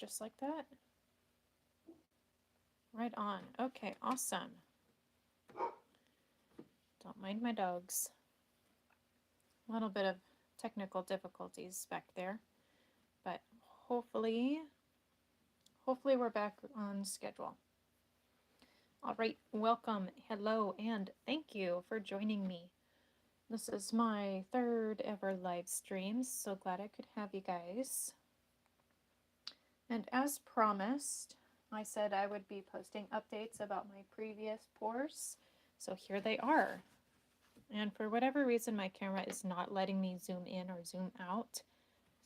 Just like that. Right on. Okay, awesome. Don't mind my dogs. A little bit of technical difficulties back there, but hopefully we're back on schedule. All right, welcome, hello, and thank you for joining me. This is my third ever live stream. So glad I could have you guys. And as promised, I said I would be posting updates about my previous pours. So here they are. And for whatever reason, my camera is not letting me zoom in or zoom out.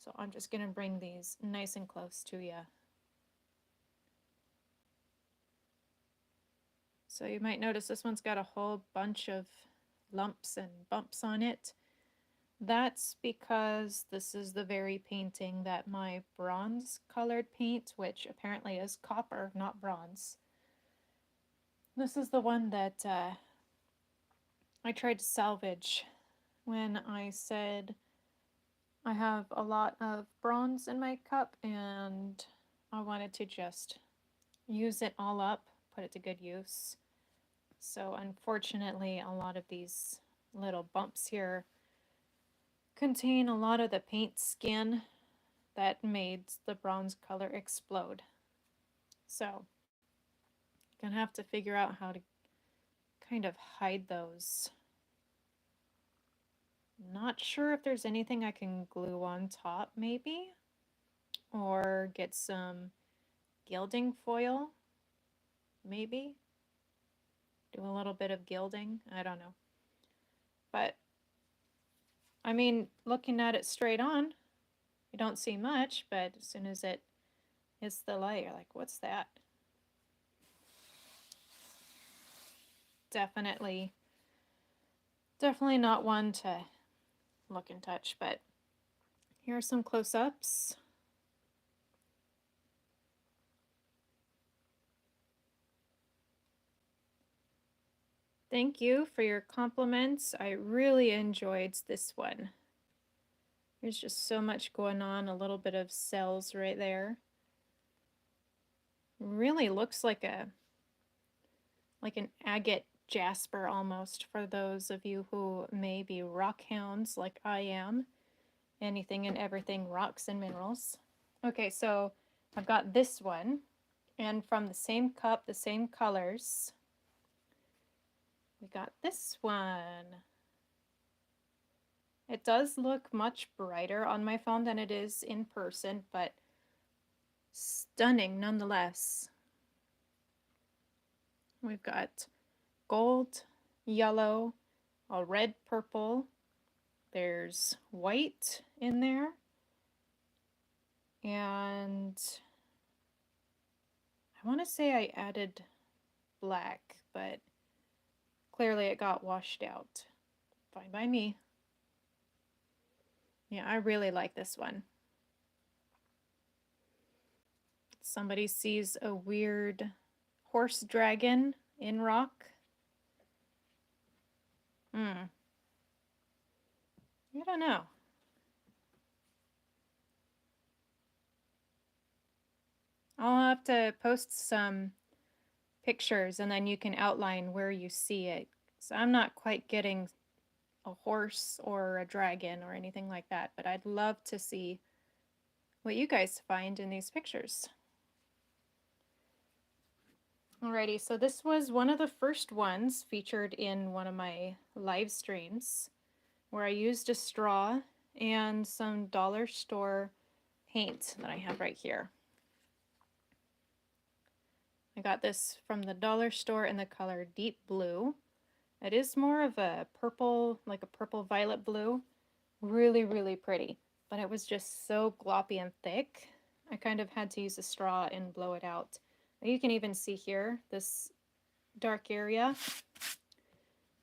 So I'm just going to bring these nice and close to you. So you might notice this one's got a whole bunch of lumps and bumps on it. That's because this is the very painting that my bronze colored paint, which apparently is copper, not bronze. This is the one that I tried to salvage when I said I have a lot of bronze in my cup and I wanted to just use it all up, put it to good use. So unfortunately, a lot of these little bumps here contain a lot of the paint skin that made the bronze color explode. So, gonna have to figure out how to kind of hide those. Not sure if there's anything I can glue on top, maybe, or get some gilding foil, maybe. Do a little bit of gilding, I don't know. But, I mean, looking at it straight on, you don't see much, but as soon as it hits the light, you're like, what's that? Definitely not one to look and touch, but here are some close-ups. Thank you for your compliments. I really enjoyed this one. There's just so much going on, a little bit of cells right there. Really looks like an agate jasper almost, for those of you who may be rock hounds like I am. Anything and everything rocks and minerals. Okay, so I've got this one, and from the same cup, the same colors, we got this one. It does look much brighter on my phone than it is in person, but stunning nonetheless. We've got gold, yellow, a red purple. There's white in there. And I want to say I added black, but clearly it got washed out. Fine by me. Yeah, I really like this one. Somebody sees a weird horse dragon in rock. I don't know. I'll have to post some pictures and then you can outline where you see it. So I'm not quite getting a horse or a dragon or anything like that, but I'd love to see what you guys find in these pictures. Alrighty, so this was one of the first ones featured in one of my live streams where I used a straw and some dollar store paint that I have right here. I got this from the dollar store in the color Deep Blue. It is more of a purple, like a purple violet blue. Really, really pretty. But it was just so gloppy and thick. I kind of had to use a straw and blow it out. You can even see here, this dark area.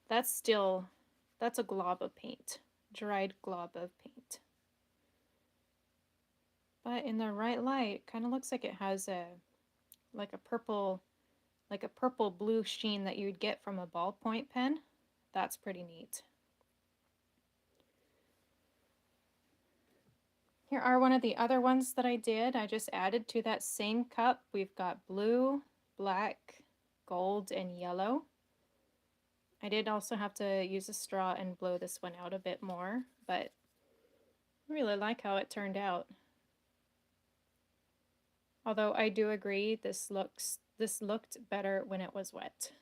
That's a glob of paint. Dried glob of paint. But in the right light, it kind of looks like it has a purple blue sheen that you'd get from a ballpoint pen. That's pretty neat. Here are one of the other ones that I did. I just added to that same cup. We've got blue, black, gold, and yellow. I did also have to use a straw and blow this one out a bit more, but I really like how it turned out. Although I do agree this looked better when it was wet.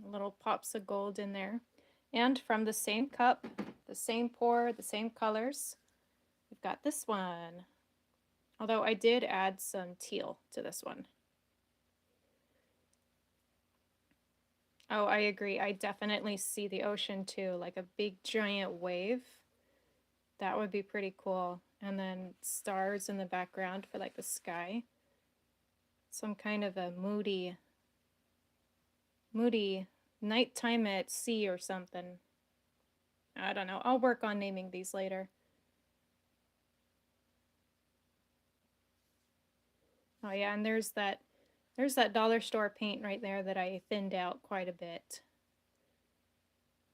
Little pops of gold in there. And from the same cup, the same pour, the same colors, we've got this one. Although I did add some teal to this one. Oh, I agree. I definitely see the ocean too, like a big giant wave. That would be pretty cool. And then stars in the background for like the sky. Some kind of a moody nighttime at sea or something. I don't know. I'll work on naming these later. Oh yeah, and there's that dollar store paint right there that I thinned out quite a bit.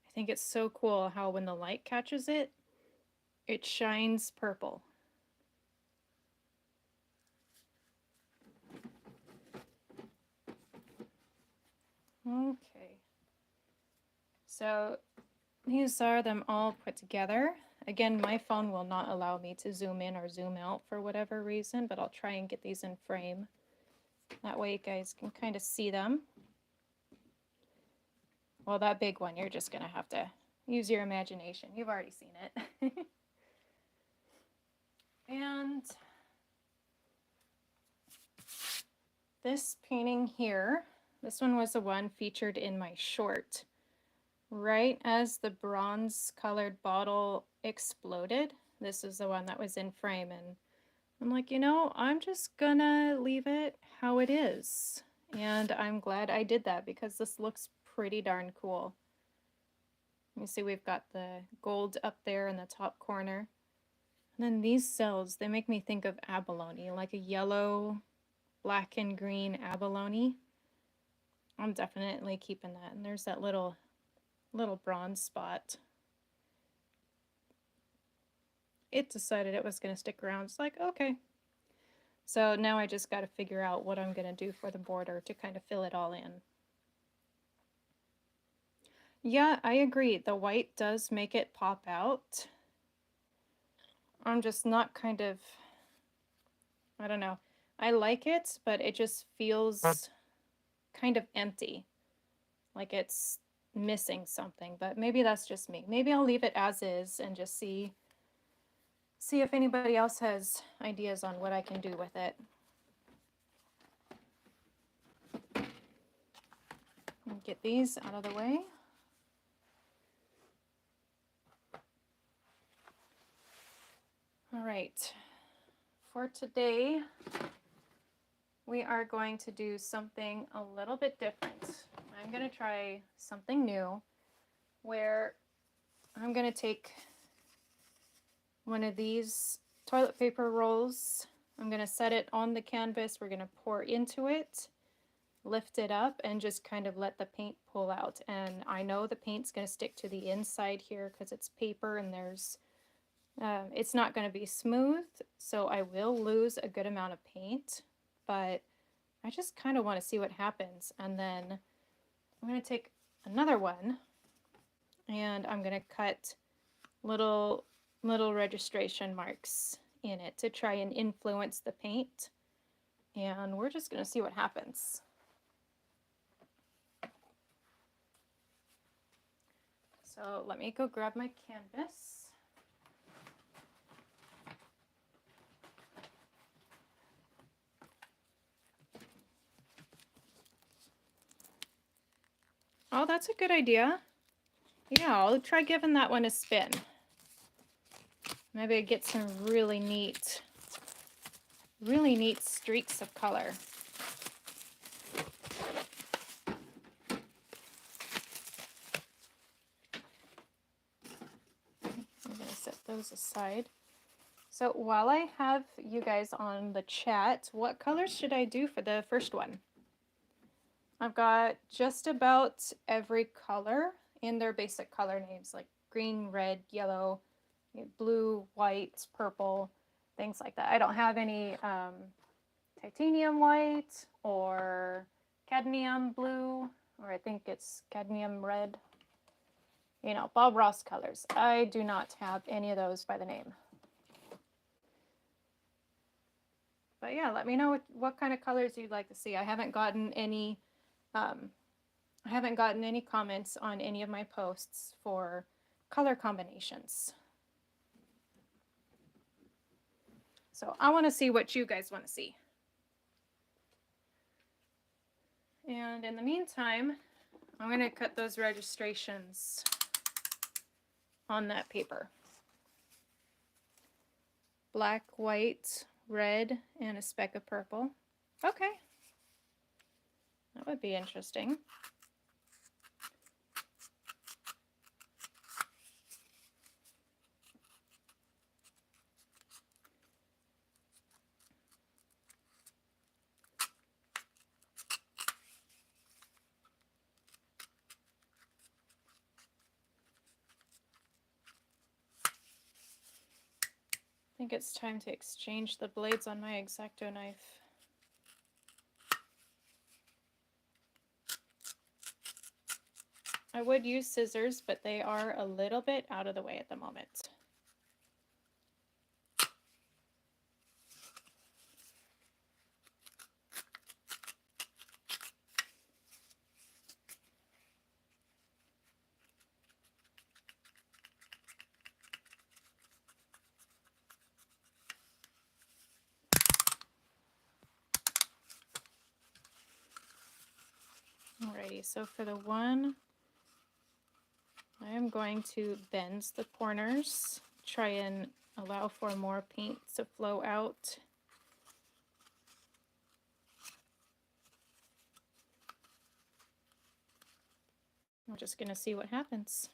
I think it's so cool how when the light catches it, it shines purple. Okay. So these are them all put together. Again, my phone will not allow me to zoom in or zoom out for whatever reason, but I'll try and get these in frame. That way you guys can kind of see them. Well, that big one, you're just going to have to use your imagination. You've already seen it. And this painting here, this one was the one featured in my short. Right as the bronze colored bottle exploded, this is the one that was in frame, and I'm like, you know, I'm just gonna leave it how it is. And I'm glad I did that because this looks pretty darn cool. You see we've got the gold up there in the top corner. And then these cells, they make me think of abalone, like a yellow, black and green abalone. I'm definitely keeping that. And there's that little bronze spot. It decided it was going to stick around. It's like, okay. So now I just got to figure out what I'm going to do for the border to kind of fill it all in. Yeah, I agree. The white does make it pop out. I'm just not kind of, I don't know. I like it, but it just feels kind of empty. Like it's missing something, but maybe that's just me. Maybe I'll leave it as is and just see if anybody else has ideas on what I can do with it. Get these out of the way. All right, for today, we are going to do something a little bit different. I'm going to try something new where I'm going to take one of these toilet paper rolls. I'm going to set it on the canvas. We're going to pour into it, lift it up, and just kind of let the paint pull out. And I know the paint's going to stick to the inside here because it's paper and there's it's not going to be smooth, so I will lose a good amount of paint, but I just kind of want to see what happens. And then I'm going to take another one and I'm going to cut little registration marks in it to try and influence the paint. And we're just going to see what happens. So let me go grab my canvas. Oh, that's a good idea. Yeah, I'll try giving that one a spin. Maybe I get some really neat streaks of color. I'm going to set those aside. So while I have you guys on the chat, what colors should I do for the first one? I've got just about every color in their basic color names like green, red, yellow, blue, white, purple, things like that. I don't have any titanium white or cadmium blue, or I think it's cadmium red. You know, Bob Ross colors. I do not have any of those by the name. But yeah, let me know what kind of colors you'd like to see. I haven't gotten any comments on any of my posts for color combinations. So I want to see what you guys want to see. And in the meantime, I'm going to cut those registrations on that paper. Black, white, red, and a speck of purple. Okay. That would be interesting. I think it's time to exchange the blades on my X-Acto knife. I would use scissors, but they are a little bit out of the way at the moment. Alrighty, so for the one, I am going to bend the corners, try and allow for more paint to flow out. I'm just going to see what happens.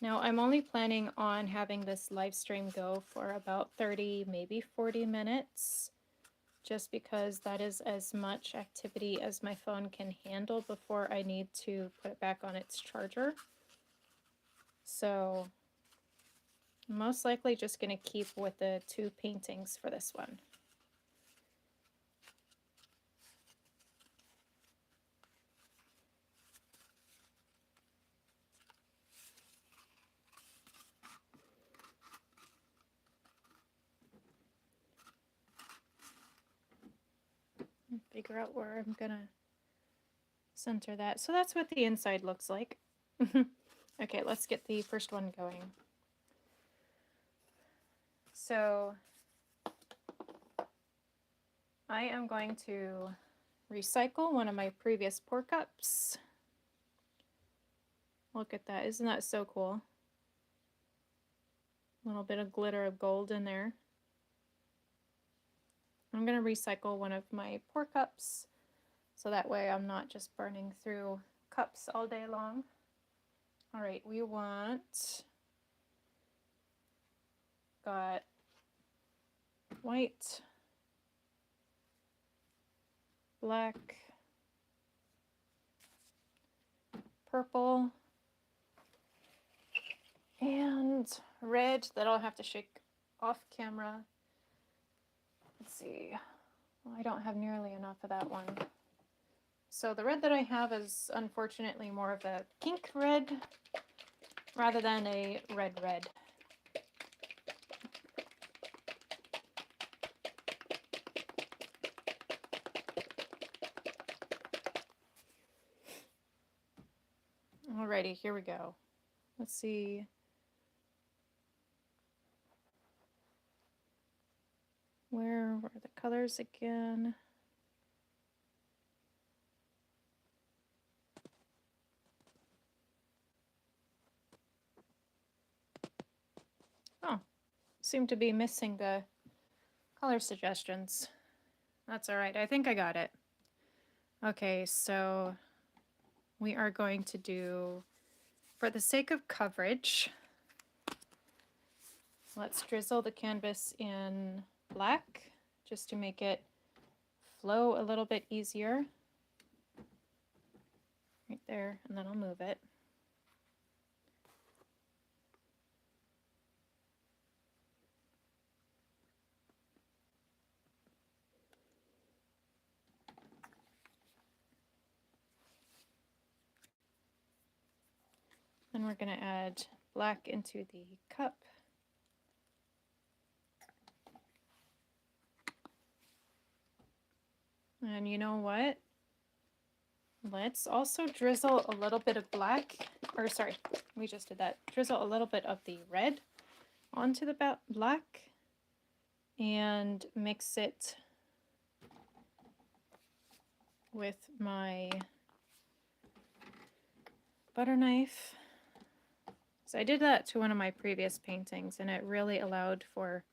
Now I'm only planning on having this live stream go for about 30, maybe 40 minutes, just because that is as much activity as my phone can handle before I need to put it back on its charger. So I'm most likely just going to keep with the 2 paintings for this one. Figure out where I'm gonna center that. So that's what the inside looks like. Okay, let's get the first one going. So I am going to recycle one of my previous pour cups. Look at that, isn't that so cool? A little bit of glitter of gold in there. I'm going to recycle one of my pour cups, so that way I'm not just burning through cups all day long. All right, we got white, black, purple, and red that I'll have to shake off camera. Let's see. Well, I don't have nearly enough of that one. So the red that I have is unfortunately more of a pink red rather than a red red. Alrighty, here we go. Let's see. Where were the colors again? Oh, seem to be missing the color suggestions. That's all right. I think I got it. Okay, so we are going to do, for the sake of coverage, let's drizzle the canvas in black, just to make it flow a little bit easier. Right there, and then I'll move it. Then we're going to add black into the cup. And you know what? Let's also drizzle a little bit of black, or sorry, we just did that. Drizzle a little bit of the red onto the black and mix it with my butter knife. So I did that to one of my previous paintings, and it really allowed for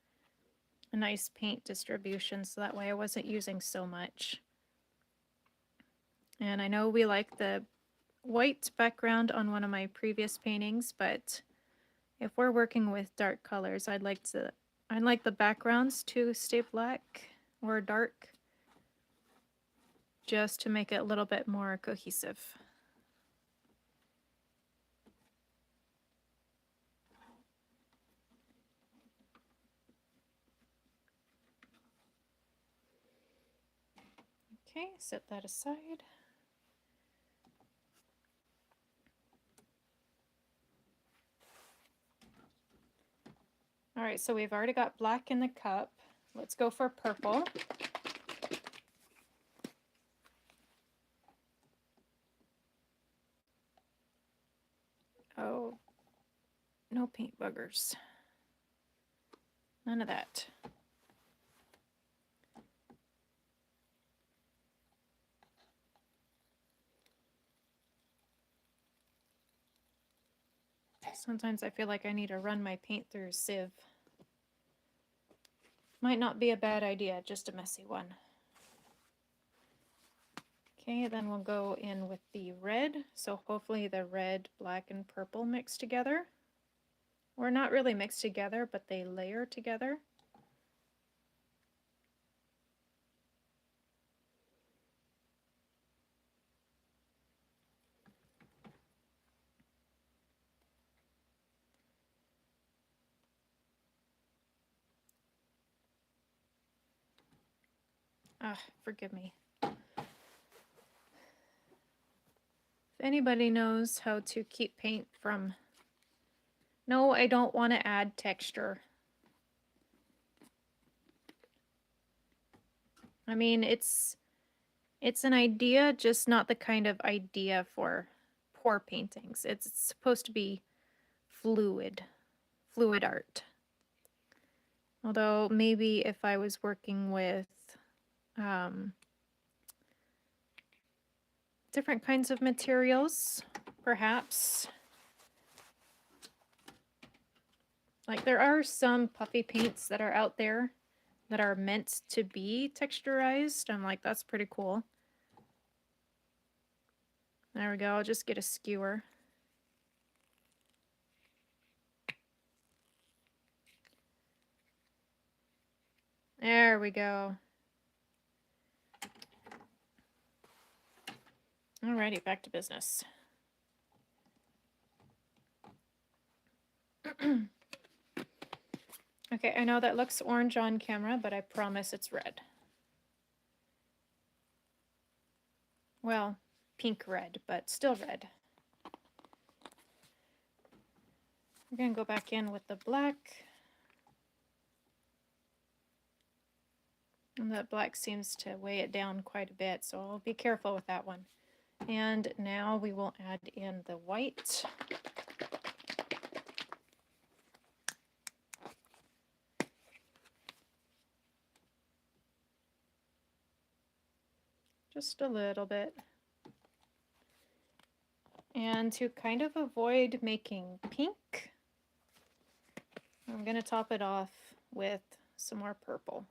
a nice paint distribution, so that way I wasn't using so much. And I know we like the white background on one of my previous paintings, but if we're working with dark colors, I'd like the backgrounds to stay black or dark, just to make it a little bit more cohesive. Okay, set that aside. All right, so we've already got black in the cup. Let's go for purple. Oh, no paint buggers. None of that. Sometimes I feel like I need to run my paint through a sieve. Might not be a bad idea, just a messy one. Okay, then we'll go in with the red. So hopefully the red, black, and purple mix together. Or not really mixed together, but they layer together. Ah, forgive me. If anybody knows how to keep paint from... No, I don't want to add texture. I mean, it's an idea, just not the kind of idea for pour paintings. It's supposed to be fluid art. Although maybe if I was working with different kinds of materials, perhaps. Like there are some puffy paints that are out there that are meant to be texturized. I'm like, that's pretty cool. There we go, I'll just get a skewer. There we go. Alrighty, back to business. Okay, I know that looks orange on camera, but I promise it's red. Well, pink red, but still red. We're gonna go back in with the black. And that black seems to weigh it down quite a bit, so I'll be careful with that one. And now we will add in the white. Just a little bit. And to kind of avoid making pink, I'm going to top it off with some more purple.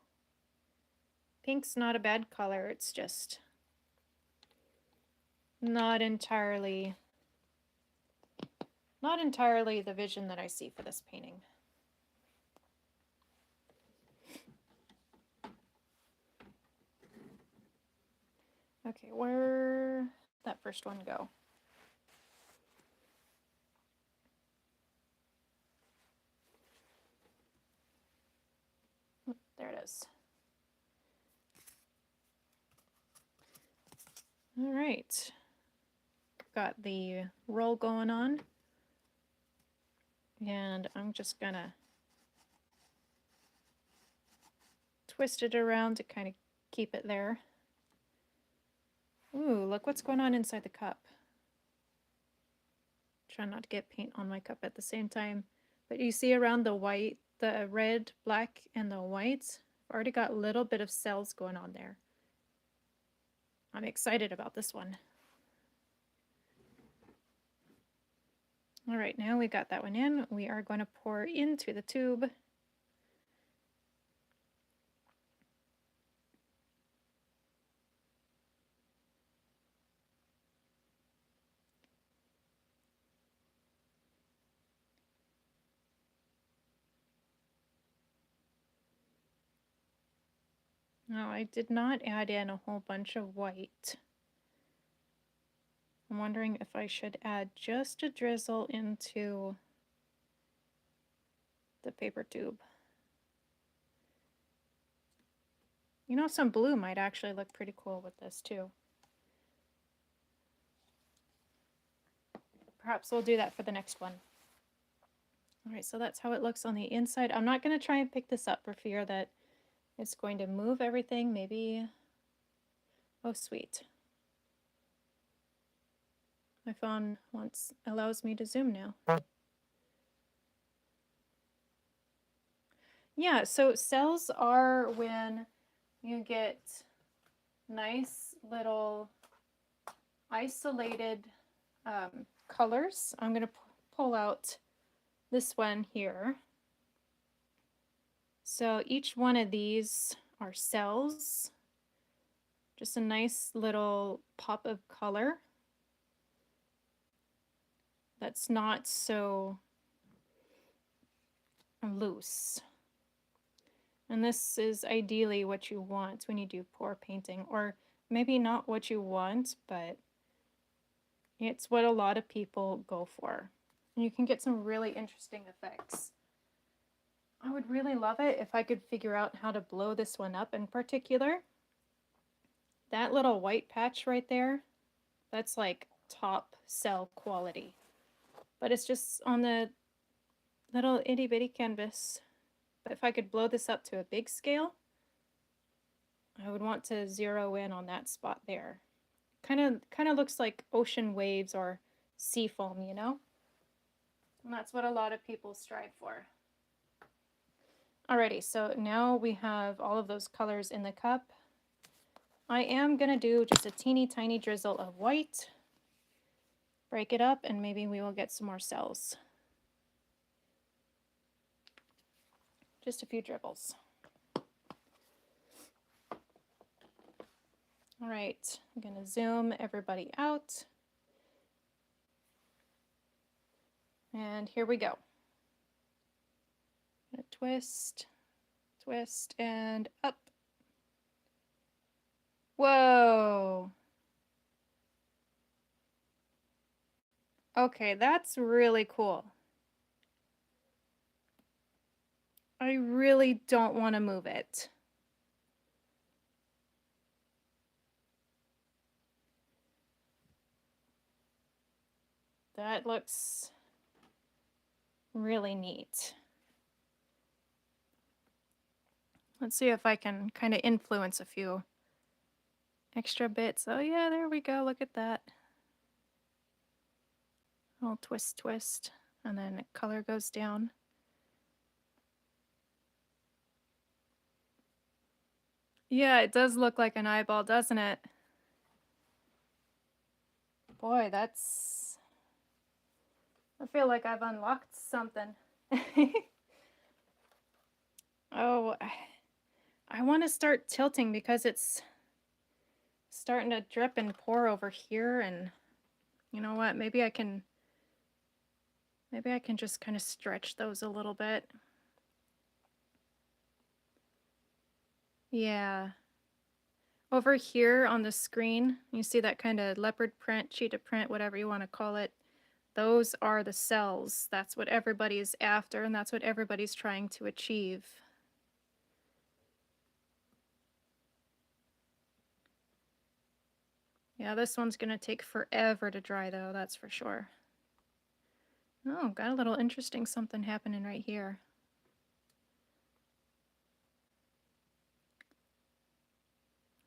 Pink's not a bad color, it's just not entirely the vision that I see for this painting. Okay, where did that first one go? There it is. All right. Got the roll going on. And I'm just gonna twist it around to kind of keep it there. Ooh, look what's going on inside the cup. Try not to get paint on my cup at the same time. But you see around the white, the red, black, and the white, I've already got a little bit of cells going on there. I'm excited about this one. All right, now we got that one in. We are going to pour into the tube. Now, I did not add in a whole bunch of white. I'm wondering if I should add just a drizzle into the paper tube. You know, some blue might actually look pretty cool with this too. Perhaps we'll do that for the next one. All right, so that's how it looks on the inside. I'm not going to try and pick this up for fear that it's going to move everything. Maybe, oh sweet. My phone allows me to zoom now. Yeah, so cells are when you get nice little isolated colors. I'm going to pull out this one here. So each one of these are cells. Just a nice little pop of color that's not so loose. And this is ideally what you want when you do pour painting, or maybe not what you want, but it's what a lot of people go for. And you can get some really interesting effects. I would really love it if I could figure out how to blow this one up in particular. That little white patch right there, that's like top cell quality. But it's just on the little itty bitty canvas. But if I could blow this up to a big scale, I would want to zero in on that spot there. Kind of looks like ocean waves or sea foam, you know? And that's what a lot of people strive for. Alrighty, so now we have all of those colors in the cup. I am gonna do just a teeny tiny drizzle of white, break it up, and maybe we will get some more cells. Just a few dribbles. All right, I'm gonna zoom everybody out. And here we go. I'm gonna twist, twist, and up. Whoa. Okay, that's really cool. I really don't want to move it. That looks really neat. Let's see if I can kind of influence a few extra bits. Oh yeah, there we go. Look at that. I'll twist, twist, and then the color goes down. Yeah, it does look like an eyeball, doesn't it? Boy, that's... I feel like I've unlocked something. Oh, I want to start tilting because it's starting to drip and pour over here, and you know what? Maybe I can just kind of stretch those a little bit. Yeah. Over here on the screen, you see that kind of leopard print, cheetah print, whatever you want to call it. Those are the cells. That's what everybody's after, and that's what everybody's trying to achieve. Yeah, this one's going to take forever to dry, though, that's for sure. Oh, got a little interesting something happening right here.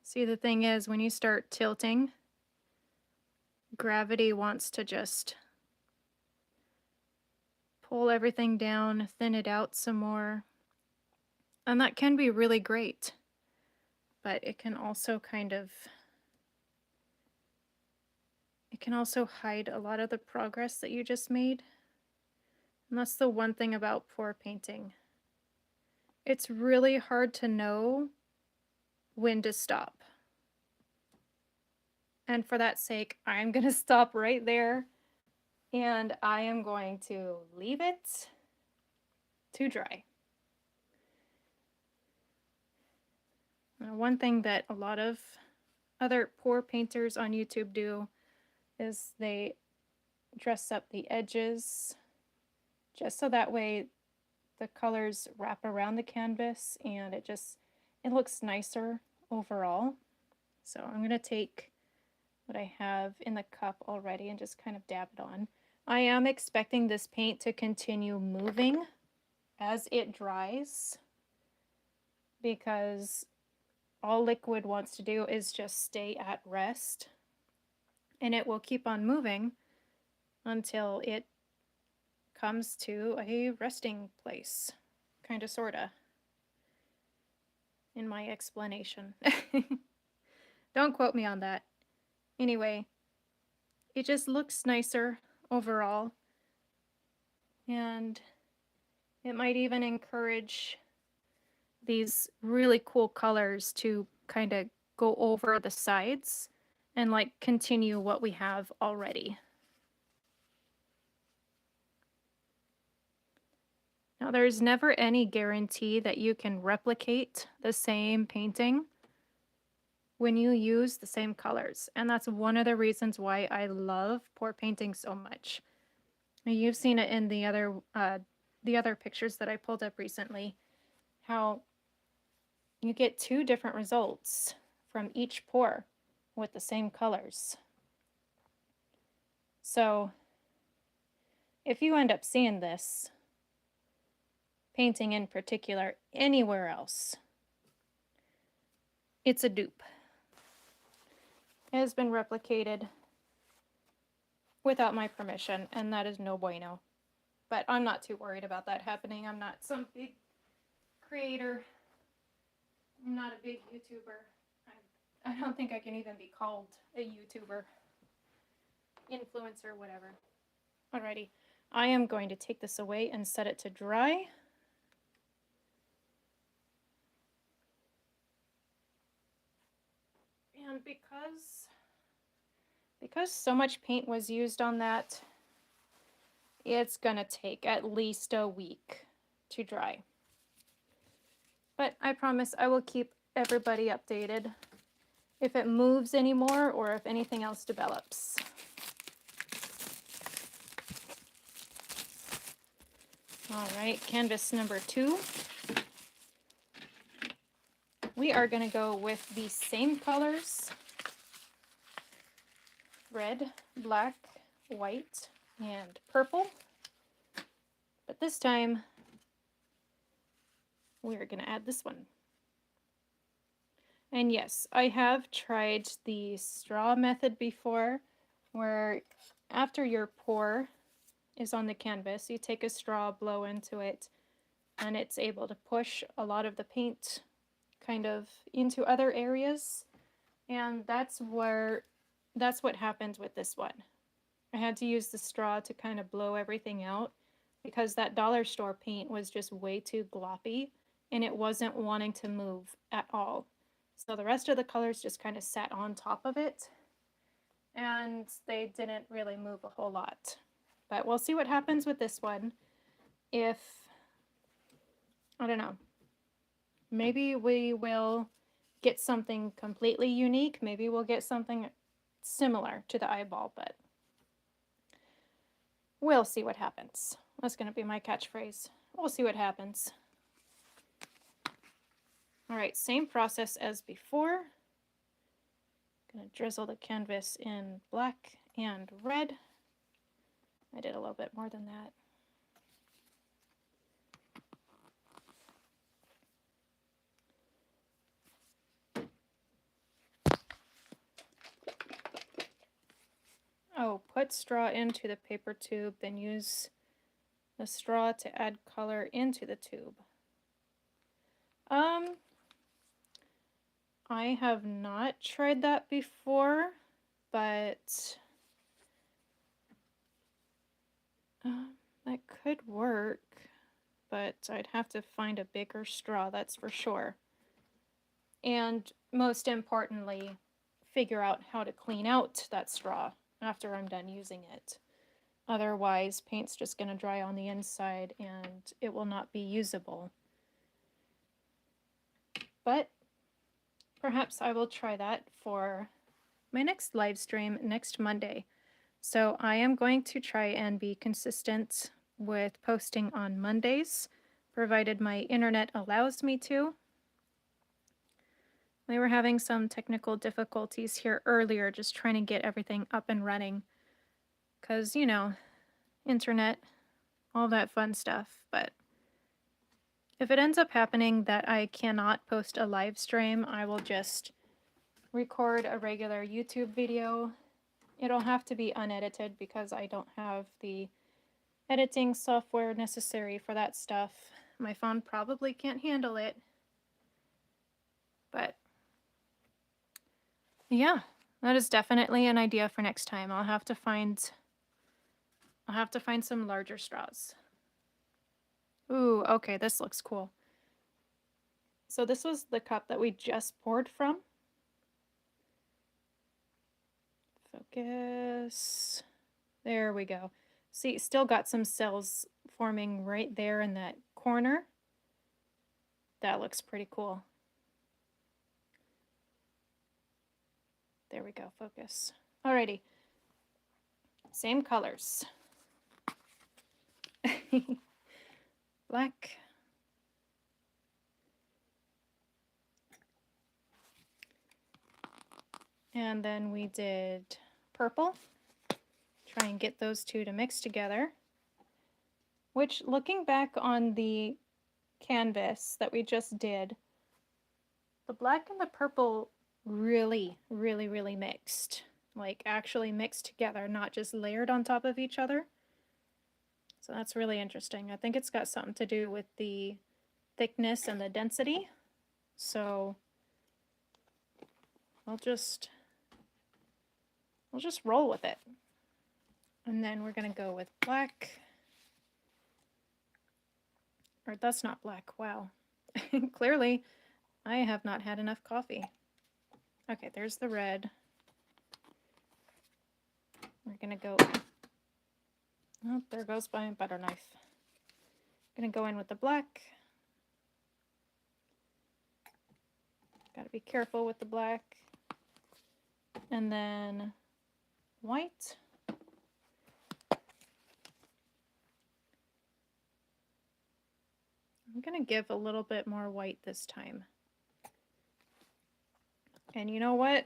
See, the thing is, when you start tilting, gravity wants to just pull everything down, thin it out some more. And that can be really great, but it can also hide a lot of the progress that you just made. And that's the one thing about pour painting. It's really hard to know when to stop. And for that sake, I'm going to stop right there, and I am going to leave it to dry. Now, one thing that a lot of other pour painters on YouTube do is they dress up the edges just so that way the colors wrap around the canvas and it looks nicer overall. So I'm going to take what I have in the cup already and just kind of dab it on. I am expecting this paint to continue moving as it dries because all liquid wants to do is just stay at rest, and it will keep on moving until it comes to a resting place, kind of, sorta, in my explanation. Don't quote me on that. Anyway, it just looks nicer overall, and it might even encourage these really cool colors to kind of go over the sides and like continue what we have already. Now, there's never any guarantee that you can replicate the same painting when you use the same colors, and that's one of the reasons why I love pour painting so much. You've seen it in the other pictures that I pulled up recently, how you get two different results from each pour with the same colors. So if you end up seeing this painting in particular anywhere else, it's a dupe. It has been replicated without my permission, and that is no bueno. But I'm not too worried about that happening. I'm not some big creator. I'm not a big YouTuber. I don't think I can even be called a YouTuber, influencer, whatever. Alrighty, I am going to take this away and set it to dry. And because so much paint was used on that, it's gonna take at least a week to dry. But I promise I will keep everybody updated if it moves anymore or if anything else develops. All right, canvas number 2. We are going to go with the same colors: red, black, white, and purple. But this time, we're going to add this one. And yes, I have tried the straw method before, where after your pour is on the canvas, you take a straw, blow into it, and it's able to push a lot of the paint kind of into other areas. And that's what happened with this one. I had to use the straw to kind of blow everything out because that dollar store paint was just way too gloppy and it wasn't wanting to move at all. So the rest of the colors just kind of sat on top of it and they didn't really move a whole lot. But we'll see what happens with this one. I don't know, maybe we will get something completely unique. Maybe we'll get something similar to the eyeball, but we'll see what happens. That's going to be my catchphrase. We'll see what happens. All right, same process as before. Gonna drizzle the canvas in black and red. I did a little bit more than that. Oh, put straw into the paper tube, then use the straw to add color into the tube. I have not tried that before, but that could work, but I'd have to find a bigger straw, that's for sure. And most importantly, figure out how to clean out that straw after I'm done using it. Otherwise, paint's just going to dry on the inside and it will not be usable. But perhaps I will try that for my next live stream next Monday. So I am going to try and be consistent with posting on Mondays, provided my internet allows me to. We were having some technical difficulties here earlier, just trying to get everything up and running. Because, you know, internet, all that fun stuff. But if it ends up happening that I cannot post a live stream, I will just record a regular YouTube video. It'll have to be unedited because I don't have the editing software necessary for that stuff. My phone probably can't handle it. But yeah, that is definitely an idea for next time. I'll have to find some larger straws. Ooh, okay, this looks cool. So this was the cup that we just poured from. Focus. There we go. See, still got some cells forming right there in that corner. That looks pretty cool. There we go, focus. Alrighty. Same colors. Black. And then we did purple. Try and get those two to mix together. Which, looking back on the canvas that we just did, the black and the purple really mixed. Like, actually mixed together, not just layered on top of each other. So that's really interesting. I think it's got something to do with the thickness and the density. So we'll just roll with it. And then we're gonna go with black. Or that's not black, wow. Clearly, I have not had enough coffee. Okay, there's the red. We're gonna go, oh, there goes my butter knife. Gonna go in with the black. Gotta be careful with the black. And then white. I'm gonna give a little bit more white this time. And you know what?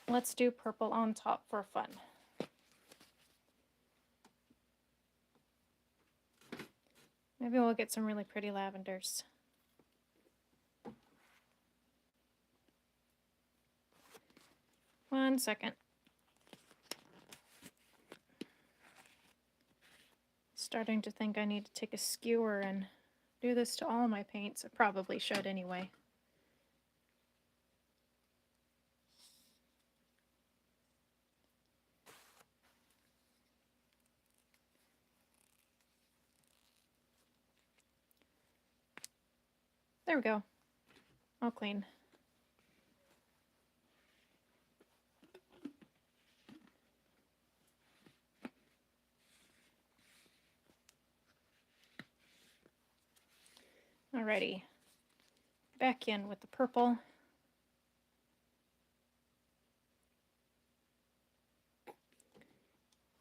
Let's do purple on top for fun. Maybe we'll get some really pretty lavenders. One second. Starting to think I need to take a skewer and do this to all my paints. I probably should anyway. There we go. All clean. Alrighty. back in with the purple.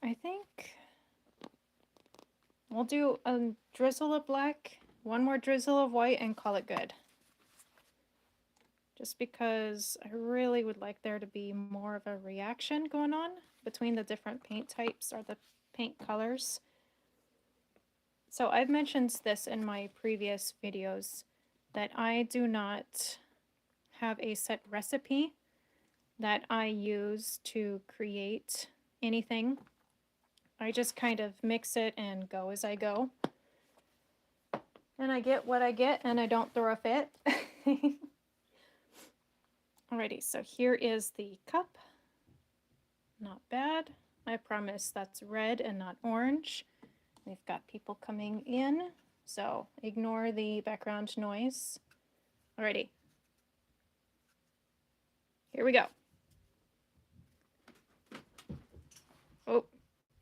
I think we'll do a drizzle of black, one more drizzle of white, and call it good. Just because I really would like there to be more of a reaction going on between the different paint types or the paint colors. So I've mentioned this in my previous videos that I do not have a set recipe that I use to create anything. I just kind of mix it and go as I go. And I get what I get and I don't throw a fit. Alrighty, so here is the cup. Not bad. I promise that's red and not orange. We've got people coming in, so ignore the background noise. Alrighty. Here we go. Oh,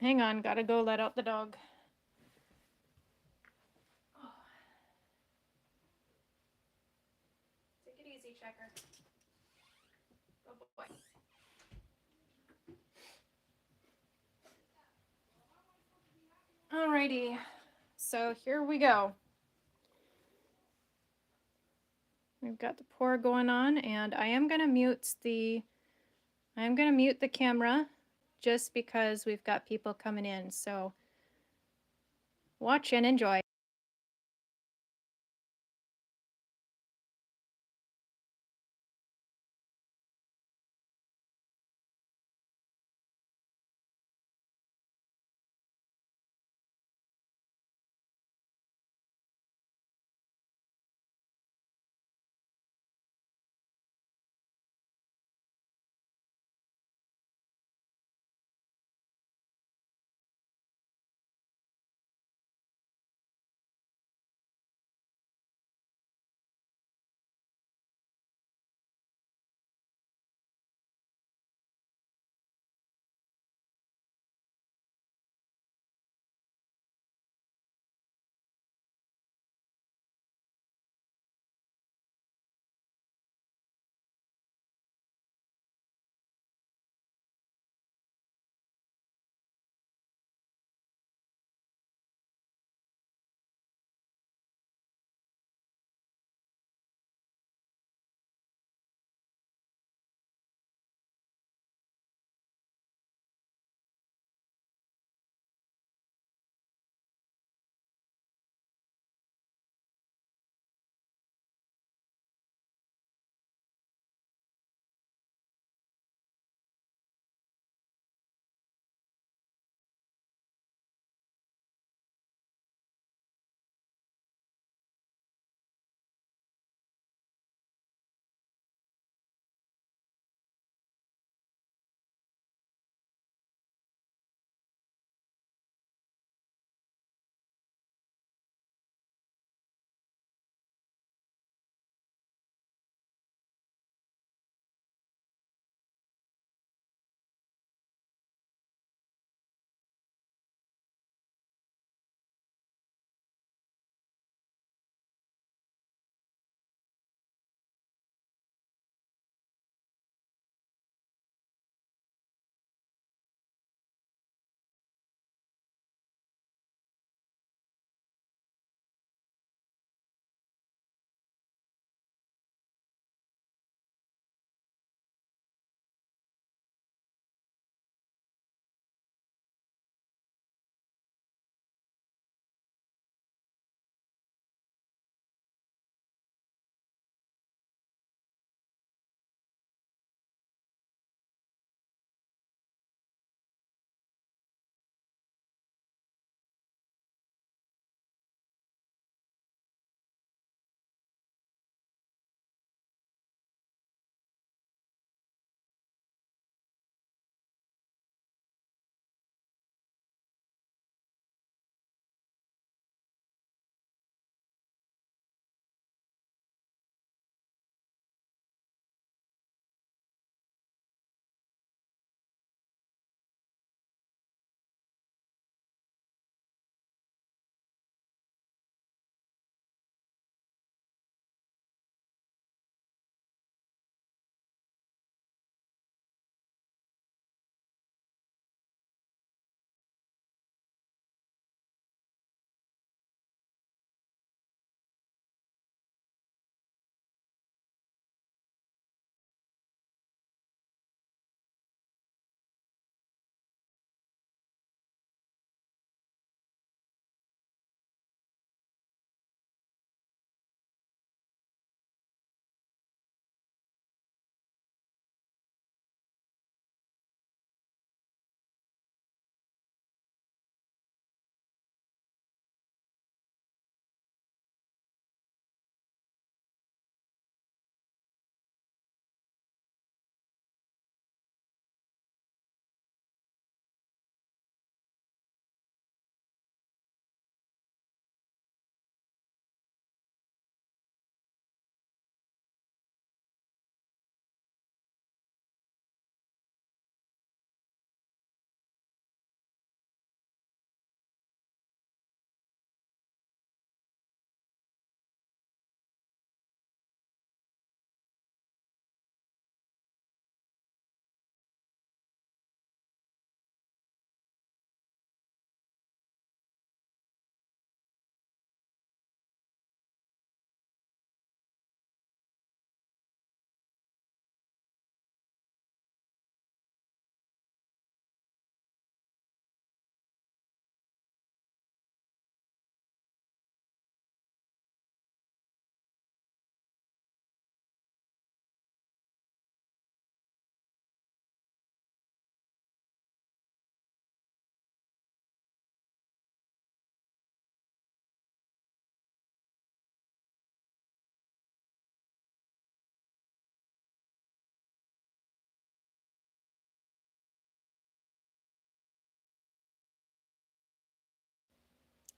hang on, gotta go let out the dog. Oh. Take it easy, Checker. Oh boy. Alrighty, so here we go. We've got the pour going on, and I am gonna mute the camera just because we've got people coming in. So watch and enjoy.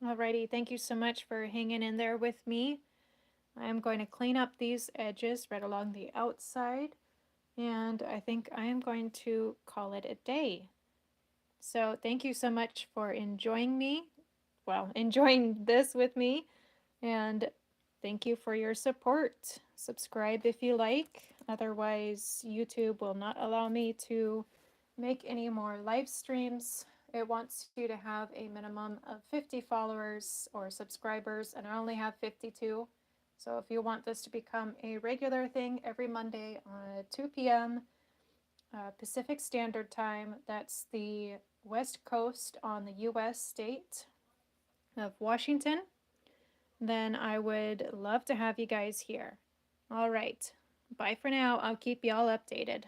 Alrighty, thank you so much for hanging in there with me. I am going to clean up these edges right along the outside, and I think I am going to call it a day. So thank you so much for enjoying me, well, enjoying this with me, and thank you for your support. Subscribe if you like, otherwise YouTube will not allow me to make any more live streams. It wants you to have a minimum of 50 followers or subscribers, and I only have 52. So if you want this to become a regular thing every Monday at 2 p.m. Pacific Standard Time, that's the West Coast on the US state of Washington, then I would love to have you guys here. All right. Bye for now. I'll keep y'all updated.